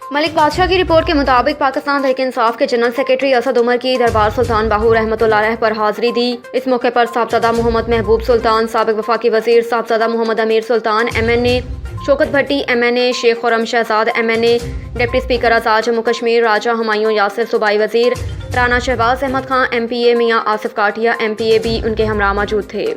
मलिक बादशाह की रिपोर्ट के मुताबिक पाकिस्तान तहरीक इंसाफ के जनरल सेक्रेटरी असद उमर की दरबार सुल्तान बाहू रहमतुल्लाह अलैह पर हाजिरी दी। इस मौके पर साहबजादा मोहम्मद महबूब सुल्तान, साबिक वफाकी वजीर Sahibzada Mohammad Amir Sultan MNA, Shaukat Bhatti MNA, Sheikh Khurram Shahzad MNA, deputy speaker Azad Jammu Kashmir Raja Humayun Yasir सूबाई वजीर, राना शहबाज अहमद खान MPA, मियाँ आसिफ काटिया MPA भी उनके हमरा मौजूद थे।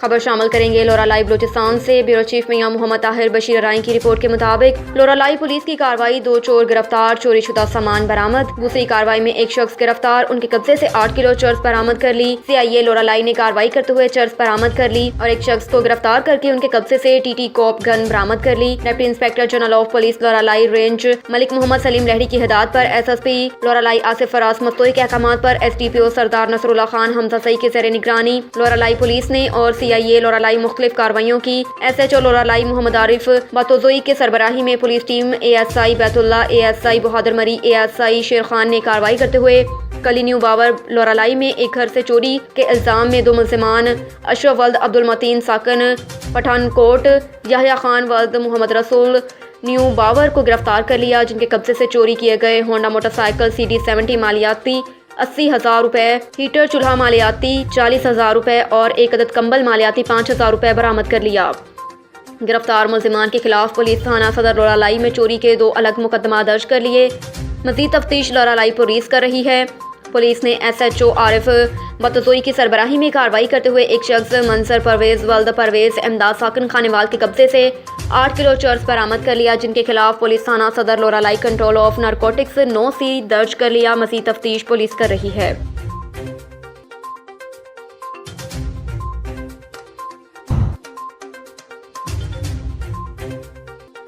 खबर शामिल करेंगे लोरा लाइव बलूचिस्तान से। ब्यूरो चीफ मियां मोहम्मद ताहिर बशीर राइन की रिपोर्ट के मुताबिक लोरा लाइव पुलिस की कार्रवाई, 2 चोर गिरफ्तार, चोरी शुदा सामान बरामद। दूसरी कार्रवाई में एक शख्स गिरफ्तार, उनके कब्जे से 8 किलो चर्स बरामद कर ली। CIA लोरा लाइव ने कार्रवाई करते हुए चर्स बरामद कर ली और एक शख्स को गिरफ्तार करके उनके कब्जे से TT कॉप गन बरामद कर ली। Deputy inspector general of police Loralai range Malik Mohammad Saleem Lehri की हिदायत पर SSP लोरा लाइव आसिफ फराज मस्तोई के अहकामात पर SDPO सरदार नसरुल्लाह खान हमजा सई के ज़ेर निगरानी लोरा लाइव पुलिस ने और CIA लोरा लाइव मुख्तलिफ कार्रवाइयों की। SHO लोरा लाइव मोहम्मद आरिफ बातोजोई के सरबराही में police team ASI Baitullah, ASI बहादुर मरी, ASI शेर खान ने कार्रवाई करते हुए कली न्यू बावर लोरा लाइव में एक घर से चोरी के इल्जाम में 2 मुल्जिमान अशरफ वल्द अब्दुल मतीन साकन पठानकोट, याह्या खान वल्द मोहम्मद रसूल न्यू बावर को गिरफ्तार कर लिया, जिनके कब्जे से चोरी किए गए होंडा मोटरसाइकिल CD70 मालियाती 80,000 रुपए, हीटर चूल्हा मालियाती 40,000 रुपए और एक अदद कंबल मालियाती 5,000 रुपए बरामद कर लिया। गिरफ्तार मुल्जिमान के खिलाफ पुलिस थाना सदर लोरा लाइव में चोरी के 2 अलग मुकदमा दर्ज कर लिए। मजीद तफ्तीश लोरा लाइव पुलिस कर रही है। पुलिस ने SHO आरिफ बतोजोई की सरबराही में कार्रवाई करते हुए एक शख्स मंसर परवेज वल्द परवेज इमदाद साकन खानेवाल के कब्जे से 8 किलो चर्स बरामद कर लिया, जिनके खिलाफ पुलिस थाना Sadar Loralai control of narcotics 9C दर्ज कर लिया। मजीद तफ्तीश पुलिस कर रही है।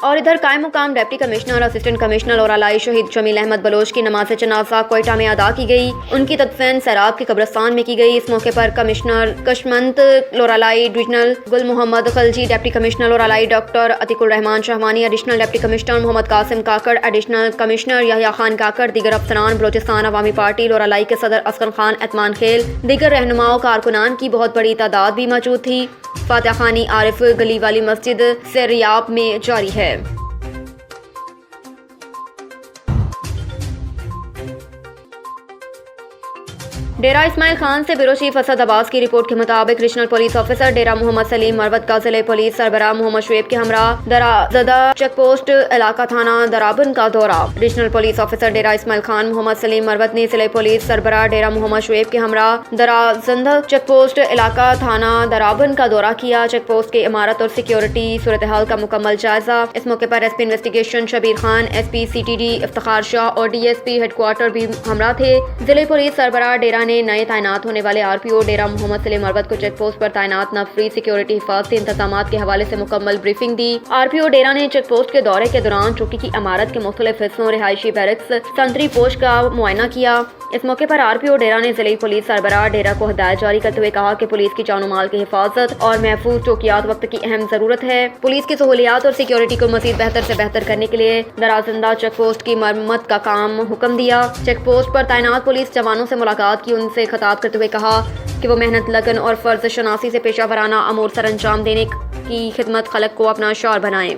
और इधर कायम मुकाम डिप्टी कमिश्नर असिस्टेंट कमिश्नर लोरा लाइव शहीद जमील अहमद बलोच की नमाज जनाजा क्वेटा में अदा की गई। उनकी तदफीन सैराब के कब्रिस्तान में की गई। इस मौके पर कमिश्नर कशमंत Loralai divisional Gul Mohammad Khilji, deputy commissioner Loralai doctor Atiqur Rehman Shahwani, additional deputy commissioner Mohammad Qasim Kakar, additional commissioner Yahya Khan Kakar, दीगर अफसरान, बलोचिस्तान अवामी पार्टी लोरा लाइव के सदर असगर खान एतमान खेल, दीगर रहनुमाओं कारकुनान की बहुत बड़ी तादाद भी मौजूद थी। फातिहा खानी आरिफ गली वाली मस्जिद से रियाब में जारी है। डेरा इस्माइल खान से ब्यूरो चीफ असद अब्बास की रिपोर्ट के मुताबिक रीजनल पुलिस ऑफिसर डेरा मोहम्मद सलीम मरवत का जिले पुलिस सरबराह मोहम्मद शुएब के हमरा दराजदा चेक पोस्ट इलाका थाना दराबन का दौरा। रीजनल पुलिस ऑफिसर डेरा इस्माइल खान मोहम्मद सलीम मरवत ने जिले पुलिस सरबराह डेरा मोहम्मद शुएब के हमरा दराजदा चेक पोस्ट इलाका थाना दराबन का दौरा किया। चेक पोस्ट की इमारत और सिक्योरिटी सूरत हाल का मुकम्मल जायजा। इस मौके पर SP investigation Shabbir Khan, SP CTD Iftikhar Shah और DSP हेडक्वार्टर भी हमरा थे। जिले पुलिस सरबराह डेरा ने नए तैनात होने वाले RPO डेरा मोहम्मद सलीम मरवत को चेक पोस्ट पर तैनात नफरी सिक्योरिटी हिफाजती इंतजामात के हवाले से मुकम्मल ब्रीफिंग दी। RPO डेरा ने चेक पोस्ट के दौरे के दौरान चौकी की इमारत के मुख्तलिफ हिस्सों, रिहायशी बैरक्स, संतरी पोस्ट का मुआयना किया। इस मौके पर RPO डेरा ने जिले पुलिस सरबराह डेरा को हिदायत जारी करते हुए कहा कि पुलिस की जान माल की हिफाजत और महफूज चौकियात वक्त की अहम जरूरत है। पुलिस की सहूलियात और सिक्योरिटी को मजीद बेहतर से बेहतर करने के लिए दराजिंदा चेक पोस्ट की मरम्मत का काम हुक्म दिया। चेक पोस्ट पर तैनात पुलिस जवानों से मुलाकात की, उनसे खिताब करते हुए कहा कि वो मेहनत, लगन और फर्ज शनासी से पेशा वराना अमूर सर अंजाम देने की खिदमत खलक को अपना शार बनाएं।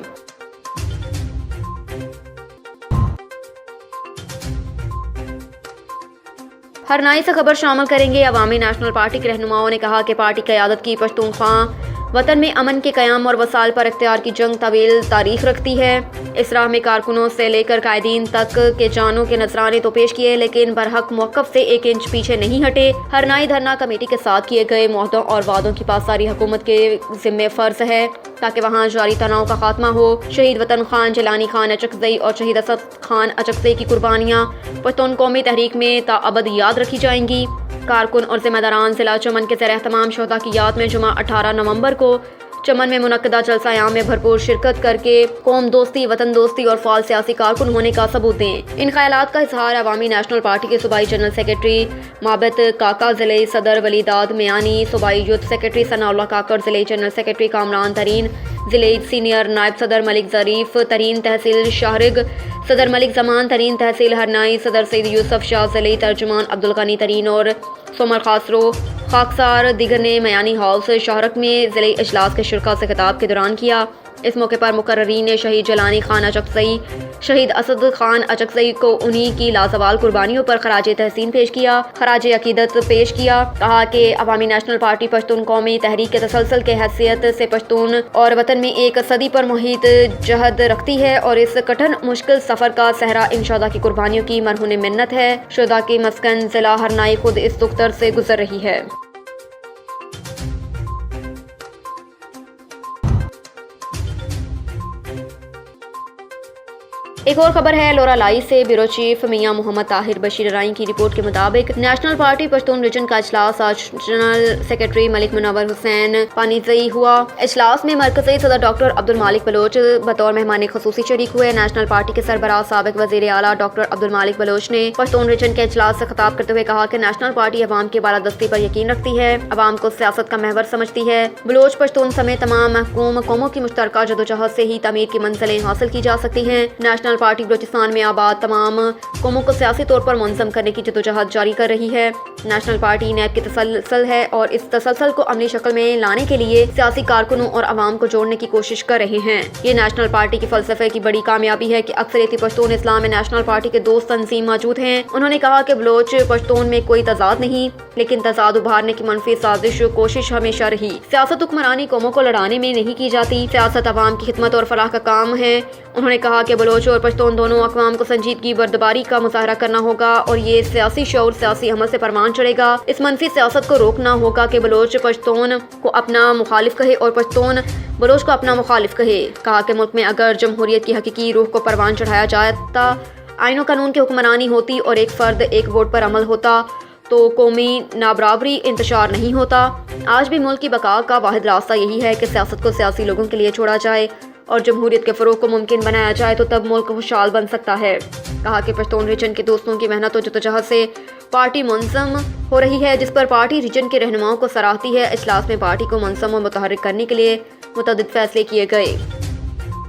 हरनाई से खबर शामिल करेंगे। अवामी नेशनल पार्टी के रहनुमाओं ने कहा कि पार्टी क़यादत की पश्तूनख्वा वतन में अमन के क़याम और वसाइल पर इख्तियार की जंग तवील तारीख रखती है। इस राह में कारकुनों से लेकर कायदीन तक के जानों के नजराने तो पेश किए, लेकिन बरहक मौक़िफ़ से 1 इंच पीछे नहीं हटे। हरनाई धरना कमेटी के साथ किए गए मुआहदों और वादों की पासदारी हुकूमत के जिम्मे फ़र्ज है ताकि वहाँ जारी तनाव का खात्मा हो। शहीद वतन खान जिलानी खान अचकज़ई और शहीद असद खान अचकज़ई की कुर्बानियाँ पश्तून कौमी तहरीक में ताअबद याद रखी जाएंगी। कारकुन और जिम्मेदारान जिला चमन के ज़ेर एहतमाम शोहदा की याद में जुमा 18 नवंबर को चमन में मुनक्कदा जलसा-ए-आम में भरपूर शिरकत करके कौम दोस्ती, वतन दोस्ती और फाल सियासी कारकुन होने का सबूत दें। इन ख्यालात का इजहार अवामी नेशनल पार्टी के सूबाई जनरल सेक्रेटरी माबत काका, ज़िले सदर वलीदाद मियानी, सूबाई यूथ सेक्रेटरी सनाउल्लाह काकड़, ज़िले जनरल सेक्रेटरी कामरान तरीन, ज़िले सीनियर नायब सदर मलिक ज़रीफ तरीन, तहसील शाहरिग सदर मलिक जमान तरीन, तहसील हरनाई सदर सईद यूसुफ शाह, ज़िले तर्जुमान अब्दुल गनी तरीन और सोमर खासरो خاکسار دیگر نے میانی ہالز شاہرک میں ضلعی اجلاس کے شرکا سے خطاب کے دوران کیا۔ اس موقع پر مقررین نے شہید جیلانی خان اچکزئی، شہید اسد خان اچکزئی کو انہی کی لازوال قربانیوں پر خراج تحسین پیش کیا، خراج عقیدت پیش کیا۔ کہا کہ عوامی نیشنل پارٹی پشتون قومی تحریک کے تسلسل کے حیثیت سے پشتون اور وطن میں ایک صدی پر محیط جہد رکھتی ہے اور اس کٹھن مشکل سفر کا صحرا ان شہداء کی قربانیوں کی مرہون منت ہے۔ شہداء کی مسکن ضلع ہرنائی خود اس دکتر سے گزر رہی ہے۔ ایک اور خبر ہے لورالائی سے۔ بیورو چیف میاں محمد طاہر بشیر رائی کی رپورٹ کے مطابق نیشنل پارٹی پشتون ریجن کا اجلاس آج جنرل سیکرٹری ملک منور حسین پانیزئی ہوا۔ اجلاس میں مرکزی صدر ڈاکٹر عبدالمالک بلوچ بطور مہمان خصوصی شریک ہوئے۔ نیشنل پارٹی کے سربراہ سابق وزیر اعلیٰ ڈاکٹر عبدالمالک بلوچ نے پشتون ریجن کے اجلاس سے خطاب کرتے ہوئے کہا کہ نیشنل پارٹی عوام کی بالادستی پر یقین رکھتی ہے، عوام کو سیاست کا محور سمجھتی ہے۔ بلوچ پشتون سمیت تمام محکوم قوموں کی مشترکہ جدوجہد سے ہی تعمیر کی منزلیں حاصل کی جا سکتی ہیں۔ نیشنل پارٹی بلوچستان میں آباد تمام قوموں کو سیاسی طور پر منظم کرنے کی جدوجہد جاری کر رہی ہے۔ نیشنل پارٹی نیب کی تسلسل ہے اور اس تسلسل کو عملی شکل میں لانے کے لیے سیاسی کارکنوں اور عوام کو جوڑنے کی کوشش کر رہے ہیں۔ یہ نیشنل پارٹی کی فلسفے کی بڑی کامیابی ہے کہ اکثریتی پشتون اسلام میں نیشنل پارٹی کے دوست تنظیم موجود ہیں۔ انہوں نے کہا کہ بلوچ پشتون میں کوئی تضاد نہیں، لیکن تضاد ابھارنے کی منفی سازش کوشش ہمیشہ رہی۔ سیاست حکمرانی قوموں کو لڑانے میں نہیں کی جاتی، سیاست عوام کی خدمت اور فلاح کا کام ہے۔ انہوں نے کہا کہ بلوچ اور پشتون دونوں اقوام کو سنجیدگی بردباری کا مظاہرہ کرنا ہوگا اور یہ سیاسی شعور سیاسی عمل سے پروان چڑھے گا۔ اس منفی سیاست کو روکنا ہوگا کہ بلوچ پشتون کو اپنا مخالف کہے اور پشتون بلوچ کو اپنا مخالف کہے۔ کہا کہ ملک میں اگر جمہوریت کی حقیقی روح کو پروان چڑھایا جاتا، آئین و قانون کی حکمرانی ہوتی اور ایک فرد ایک ووٹ پر عمل ہوتا تو قومی نابرابری انتشار نہیں ہوتا۔ آج بھی ملک کی بقا کا واحد راستہ یہی ہے کہ سیاست کو سیاسی لوگوں کے لیے چھوڑا جائے اور جمہوریت کے فروغ کو ممکن بنایا جائے تو تب ملک خوشحال بن سکتا ہے۔ کہا کہ پشتون ریجن کے دوستوں کی محنت و جدوجہد سے پارٹی منظم ہو رہی ہے، جس پر پارٹی ریجن کے رہنماؤں کو سراہتی ہے۔ اجلاس میں پارٹی کو منظم و متحرک کرنے کے لیے متعدد فیصلے کیے گئے۔